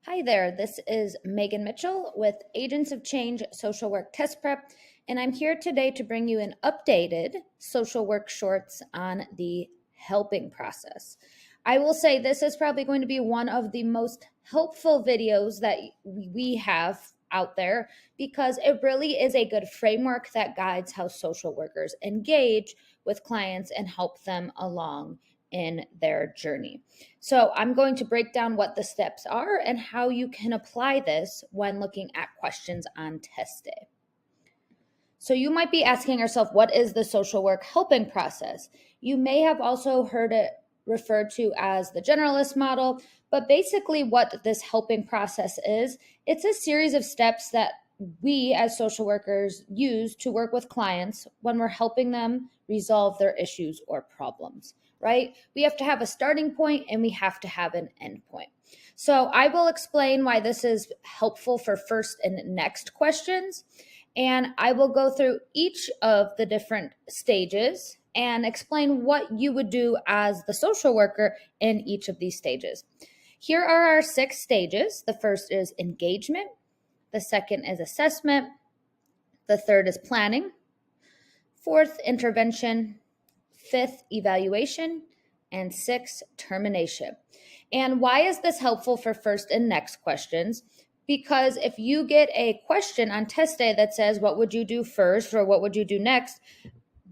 Hi there, this is Megan Mitchell with Agents of Change Social Work Test Prep, and I'm here today to bring you an updated social work shorts on the helping process. I will say this is probably going to be one of the most helpful videos that we have out there because it really is a good framework that guides how social workers engage with clients and help them along in their journey. So I'm going to break down what the steps are and how you can apply this when looking at questions on test day. So you might be asking yourself, what is the social work helping process? You may have also heard it referred to as the generalist model, but basically what this helping process is, it's a series of steps that we as social workers use to work with clients when we're helping them resolve their issues or problems, right? We have to have a starting point and we have to have an end point. So I will explain why this is helpful for first and next questions. And I will go through each of the different stages and explain what you would do as the social worker in each of these stages. Here are our 6 stages. The first is engagement. The second is assessment. The third is planning. Fourth, intervention. Fifth, evaluation. And 6, termination. And why is this helpful for first and next questions? Because if you get a question on test day that says, what would you do first or what would you do next?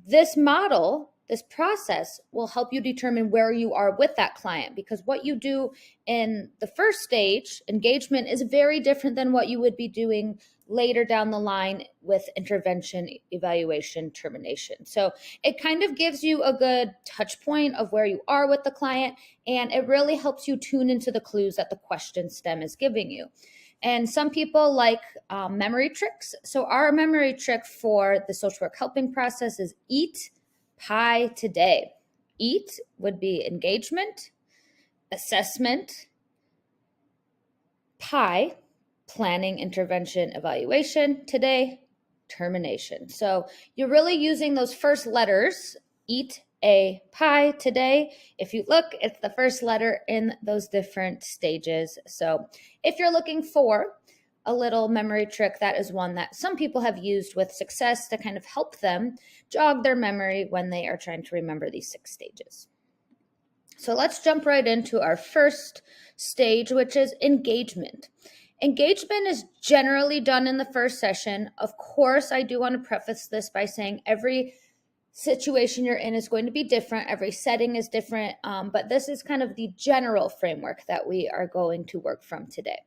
This model, this process will help you determine where you are with that client, because what you do in the first stage, engagement, is very different than what you would be doing later down the line with intervention, evaluation, termination. So it kind of gives you a good touch point of where you are with the client, and it really helps you tune into the clues that the question stem is giving you. And some people like memory tricks. So our memory trick for the social work helping process is eat pie today. Eat would be engagement, assessment, pie, planning, intervention, evaluation, today, termination. So you're really using those first letters, eat a pie today. If you look, it's the first letter in those different stages. So if you're looking for a little memory trick, that is one that some people have used with success to kind of help them jog their memory when they are trying to remember these 6 stages. So let's jump right into our first stage, which is engagement. Engagement is generally done in the first session. Of course, I do want to preface this by saying every situation you're in is going to be different. Every setting is different, but this is kind of the general framework that we are going to work from today.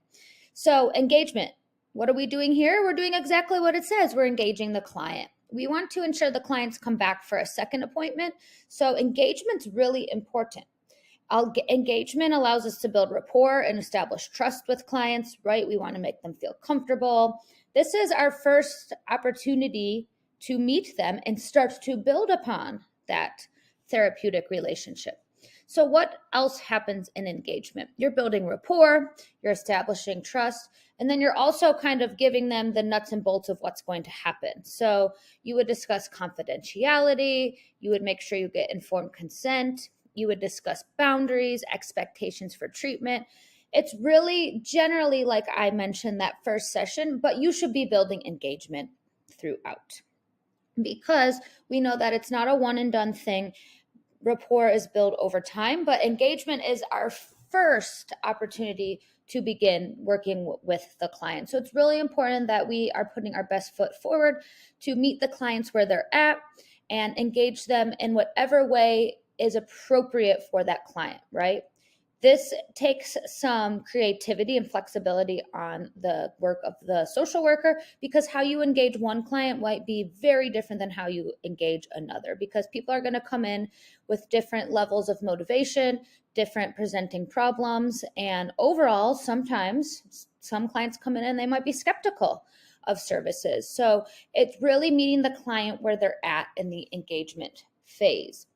So engagement, what are we doing here? We're doing exactly what it says. We're engaging the client. We want to ensure the clients come back for a second appointment. So engagement's really important. Engagement allows us to build rapport and establish trust with clients, right? We want to make them feel comfortable. This is our first opportunity to meet them and start to build upon that therapeutic relationship. So what else happens in engagement? You're building rapport, you're establishing trust, and then you're also kind of giving them the nuts and bolts of what's going to happen. So you would discuss confidentiality, you would make sure you get informed consent, you would discuss boundaries, expectations for treatment. It's really generally, like I mentioned, that first session, but you should be building engagement throughout, because we know that it's not a one and done thing. Rapport is built over time, but engagement is our first opportunity to begin working with the client. So it's really important that we are putting our best foot forward to meet the clients where they're at and engage them in whatever way is appropriate for that client, right? This takes some creativity and flexibility on the work of the social worker, because how you engage one client might be very different than how you engage another, because people are going to come in with different levels of motivation, different presenting problems, and overall, sometimes some clients come in and they might be skeptical of services. So it's really meeting the client where they're at in the engagement phase.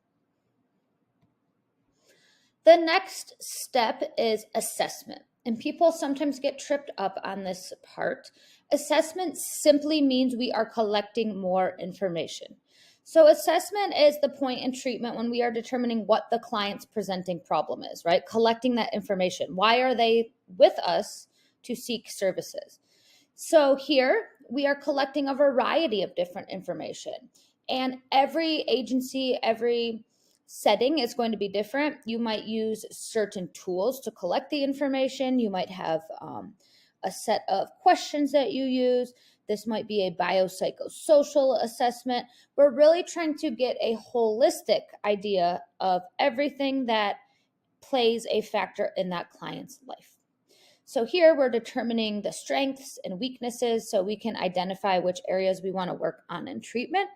The next step is assessment, and people sometimes get tripped up on this part. Assessment simply means we are collecting more information. So assessment is the point in treatment when we are determining what the client's presenting problem is, right? Collecting that information. Why are they with us? to seek services. So here we are collecting a variety of different information, and every agency, every setting is going to be different. You might use certain tools to collect the information. You might have a set of questions that you use. This might be a biopsychosocial assessment. We're really trying to get a holistic idea of everything that plays a factor in that client's life. So here we're determining the strengths and weaknesses so we can identify which areas we want to work on in treatment.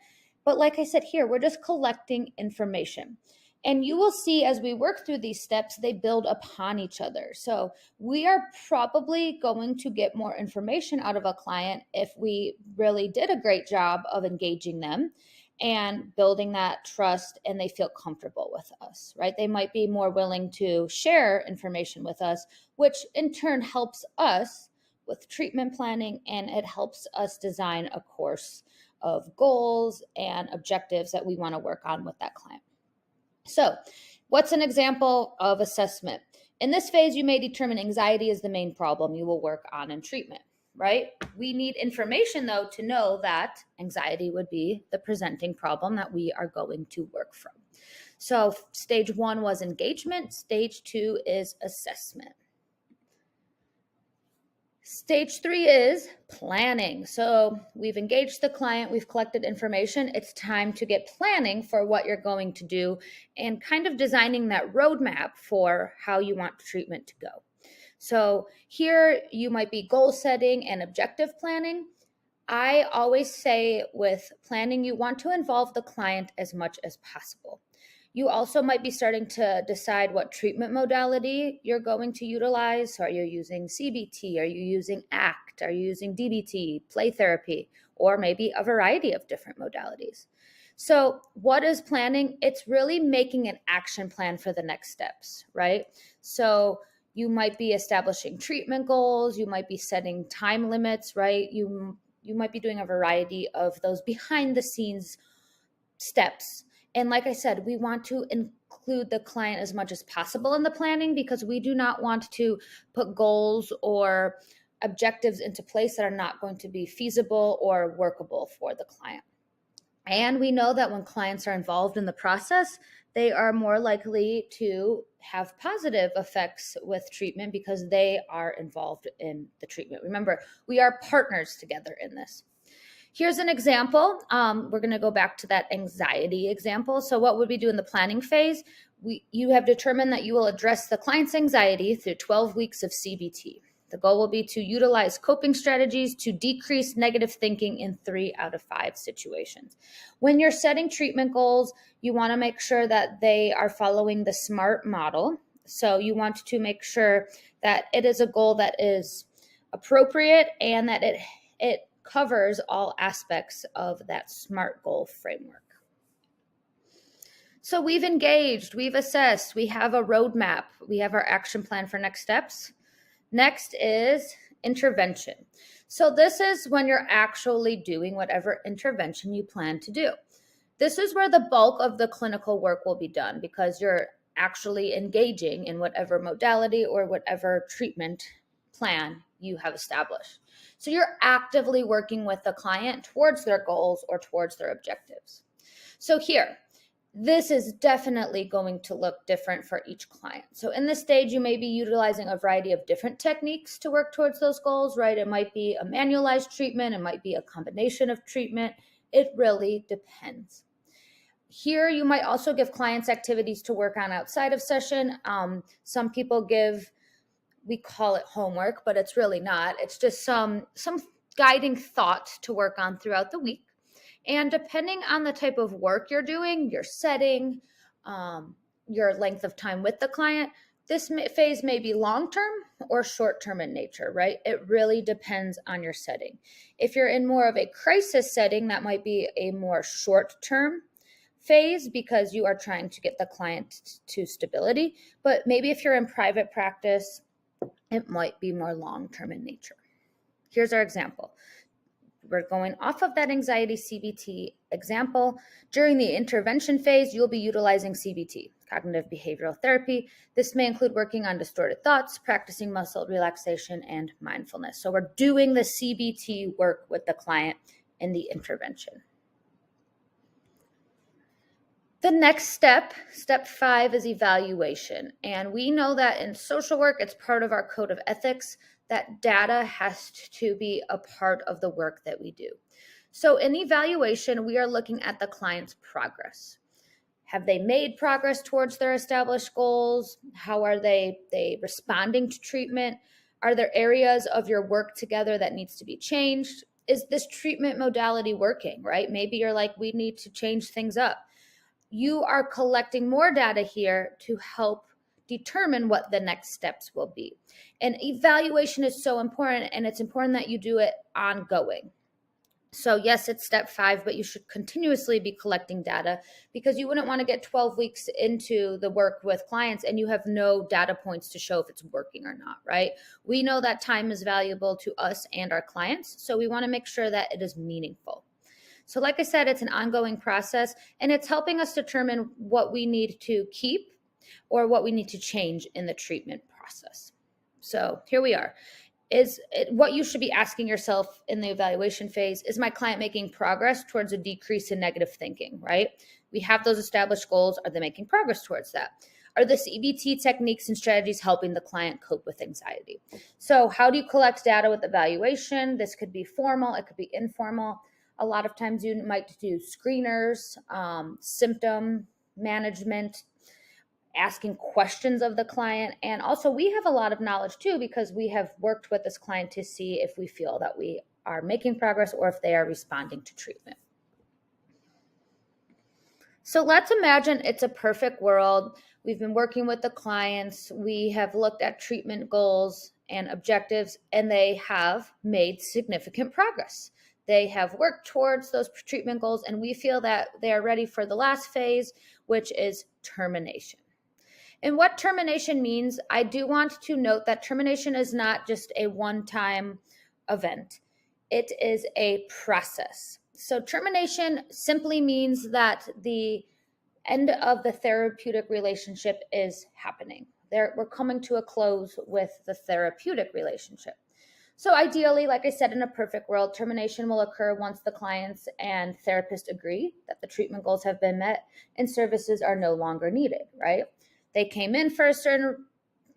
But like I said here, we're just collecting information. And you will see as we work through these steps, they build upon each other. So we are probably going to get more information out of a client if we really did a great job of engaging them and building that trust, and they feel comfortable with us, right? They might be more willing to share information with us, which in turn helps us with treatment planning, and it helps us design a course of goals and objectives that we want to work on with that client. So what's an example of assessment? In this phase, you may determine anxiety is the main problem you will work on in treatment, right? We need information, though, to know that anxiety would be the presenting problem that we are going to work from. So stage 1 was engagement. Stage 2 is assessment. Stage 3 is planning. So we've engaged the client, we've collected information. It's time to get planning for what you're going to do and kind of designing that roadmap for how you want treatment to go. So here you might be goal setting and objective planning. I always say with planning, you want to involve the client as much as possible. You also might be starting to decide what treatment modality you're going to utilize. So are you using CBT? Are you using ACT? Are you using DBT, play therapy, or maybe a variety of different modalities? So what is planning? It's really making an action plan for the next steps, right? So you might be establishing treatment goals. You might be setting time limits, right? You might be doing a variety of those behind the scenes steps. And like I said, we want to include the client as much as possible in the planning because we do not want to put goals or objectives into place that are not going to be feasible or workable for the client. And we know that when clients are involved in the process, they are more likely to have positive effects with treatment because they are involved in the treatment. Remember, we are partners together in this. Here's an example. We're going to go back to that anxiety example. So what would we do in the planning phase? You have determined that you will address the client's anxiety through 12 weeks of CBT. The goal will be to utilize coping strategies to decrease negative thinking in 3 out of 5 situations. When you're setting treatment goals, you want to make sure that they are following the SMART model. So you want to make sure that it is a goal that is appropriate and that it covers all aspects of that SMART goal framework. So we've engaged, we've assessed, we have a roadmap, we have our action plan for next steps. Next is intervention. So this is when you're actually doing whatever intervention you plan to do. This is where the bulk of the clinical work will be done because you're actually engaging in whatever modality or whatever treatment plan you have established. So you're actively working with the client towards their goals or towards their objectives. So here, this is definitely going to look different for each client. So in this stage, you may be utilizing a variety of different techniques to work towards those goals, right? It might be a manualized treatment. It might be a combination of treatment. It really depends. Here, you might also give clients activities to work on outside of session. Some people give, we call it homework, but it's really not. It's just some guiding thought to work on throughout the week. And depending on the type of work you're doing, your setting, your length of time with the client, this phase may be long-term or short-term in nature, right? It really depends on your setting. If you're in more of a crisis setting, that might be a more short-term phase because you are trying to get the client to stability. But maybe if you're in private practice, it might be more long-term in nature. Here's our example. We're going off of that anxiety CBT example. During the intervention phase, you'll be utilizing CBT. cognitive behavioral therapy. This may include working on distorted thoughts, practicing muscle relaxation, and mindfulness. So we're doing the CBT work with the client in the intervention. The next step, step 5, is evaluation. And we know that in social work, it's part of our code of ethics that data has to be a part of the work that we do. So in evaluation, we are looking at the client's progress. Have they made progress towards their established goals? How are they responding to treatment? Are there areas of your work together that needs to be changed? Is this treatment modality working, right? Maybe you're like, we need to change things up. You are collecting more data here to help determine what the next steps will be. And evaluation is so important, and it's important that you do it ongoing. So yes, it's step 5, but you should continuously be collecting data, because you wouldn't want to get 12 weeks into the work with clients and you have no data points to show if it's working or not, right? We know that time is valuable to us and our clients, so we want to make sure that it is meaningful. So like I said, it's an ongoing process, and it's helping us determine what we need to keep or what we need to change in the treatment process. So here we are. What you should be asking yourself in the evaluation phase is my client making progress towards a decrease in negative thinking, right? We have those established goals. Are they making progress towards that? Are the CBT techniques and strategies helping the client cope with anxiety? So how do you collect data with evaluation? This could be formal, it could be informal. A lot of times you might do screeners, symptom management, asking questions of the client. And also we have a lot of knowledge too, because we have worked with this client to see if we feel that we are making progress or if they are responding to treatment. So let's imagine it's a perfect world. We've been working with the clients. We have looked at treatment goals and objectives, and they have made significant progress. They have worked towards those treatment goals, and we feel that they are ready for the last phase, which is termination. And what termination means, I do want to note that termination is not just a one-time event. It is a process. So termination simply means that the end of the therapeutic relationship is happening. We're coming to a close with the therapeutic relationship. So ideally, like I said, in a perfect world, termination will occur once the clients and therapist agree that the treatment goals have been met and services are no longer needed, right? They came in for a certain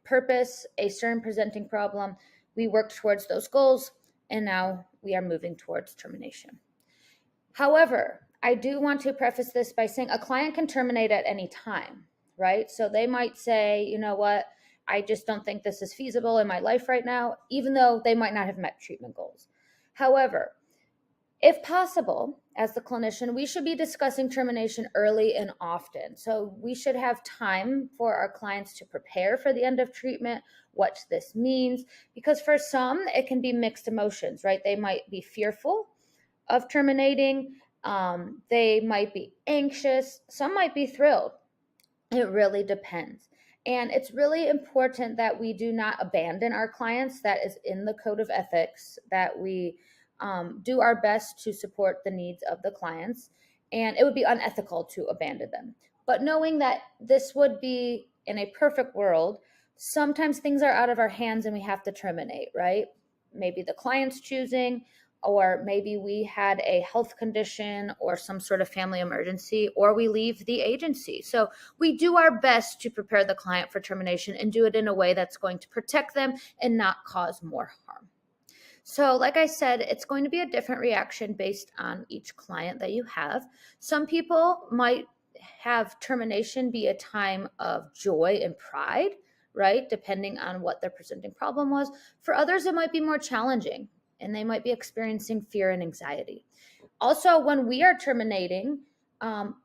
purpose, a certain presenting problem. We worked towards those goals, and now we are moving towards termination. However, I do want to preface this by saying a client can terminate at any time, right? So they might say, you know what, I just don't think this is feasible in my life right now, even though they might not have met treatment goals. However, if possible, as the clinician, we should be discussing termination early and often. So we should have time for our clients to prepare for the end of treatment, what this means, because for some, it can be mixed emotions, right? They might be fearful of terminating. They might be anxious. Some might be thrilled. It really depends. And it's really important that we do not abandon our clients. That is in the code of ethics, that we do our best to support the needs of the clients. And it would be unethical to abandon them. But knowing that this would be in a perfect world, sometimes things are out of our hands and we have to terminate, right? Maybe the client's choosing, or maybe we had a health condition or some sort of family emergency, or we leave the agency. So we do our best to prepare the client for termination and do it in a way that's going to protect them and not cause more harm. So like I said, it's going to be a different reaction based on each client that you have. Some people might have termination be a time of joy and pride, right? Depending on what their presenting problem was. For others, it might be more challenging, and they might be experiencing fear and anxiety. Also, when we are terminating,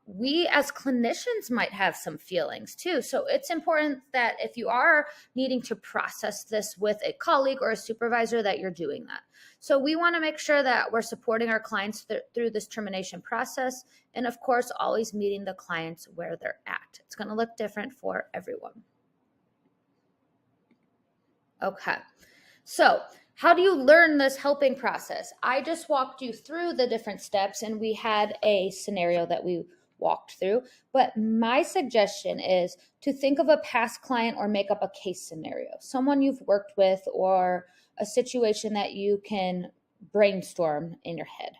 we as clinicians might have some feelings too. So it's important that if you are needing to process this with a colleague or a supervisor, that you're doing that. So we want to make sure that we're supporting our clients through this termination process. And of course, always meeting the clients where they're at. It's going to look different for everyone. Okay. So how do you learn this helping process? I just walked you through the different steps, and we had a scenario that we walked through. But my suggestion is to think of a past client or make up a case scenario, someone you've worked with, or a situation that you can brainstorm in your head.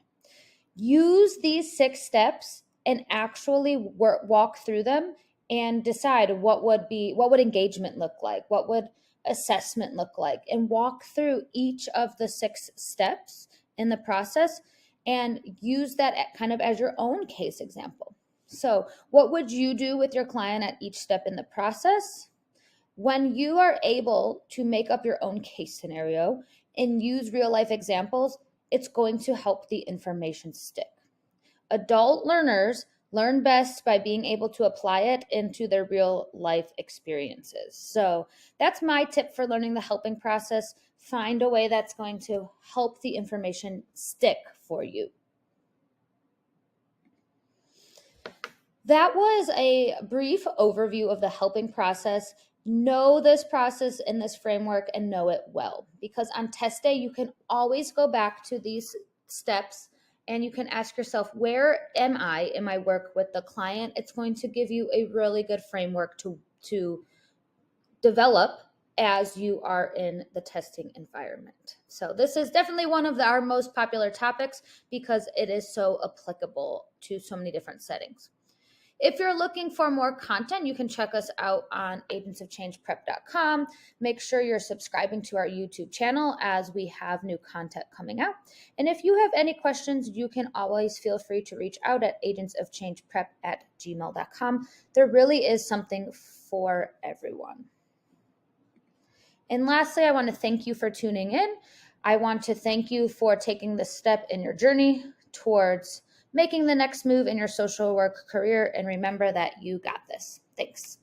Use these 6 steps and actually walk through them and decide what would engagement look like, what would assessment look like, and walk through each of the 6 steps in the process and use that kind of as your own case example. So what would you do with your client at each step in the process? When you are able to make up your own case scenario and use real life examples, it's going to help the information stick. Adult learners learn best by being able to apply it into their real life experiences. So that's my tip for learning the helping process. Find a way that's going to help the information stick for you. That was a brief overview of the helping process. Know this process and this framework and know it well, because on test day, you can always go back to these steps and you can ask yourself, where am I in my work with the client? It's going to give you a really good framework to develop as you are in the testing environment. So this is definitely one of our most popular topics because it is so applicable to so many different settings. If you're looking for more content, you can check us out on agentsofchangeprep.com. Make sure you're subscribing to our YouTube channel as we have new content coming out. And if you have any questions, you can always feel free to reach out at agentsofchangeprep@gmail.com. There really is something for everyone. And lastly, I want to thank you for tuning in. I want to thank you for taking this step in your journey towards making the next move in your social work career. And remember that you got this. Thanks.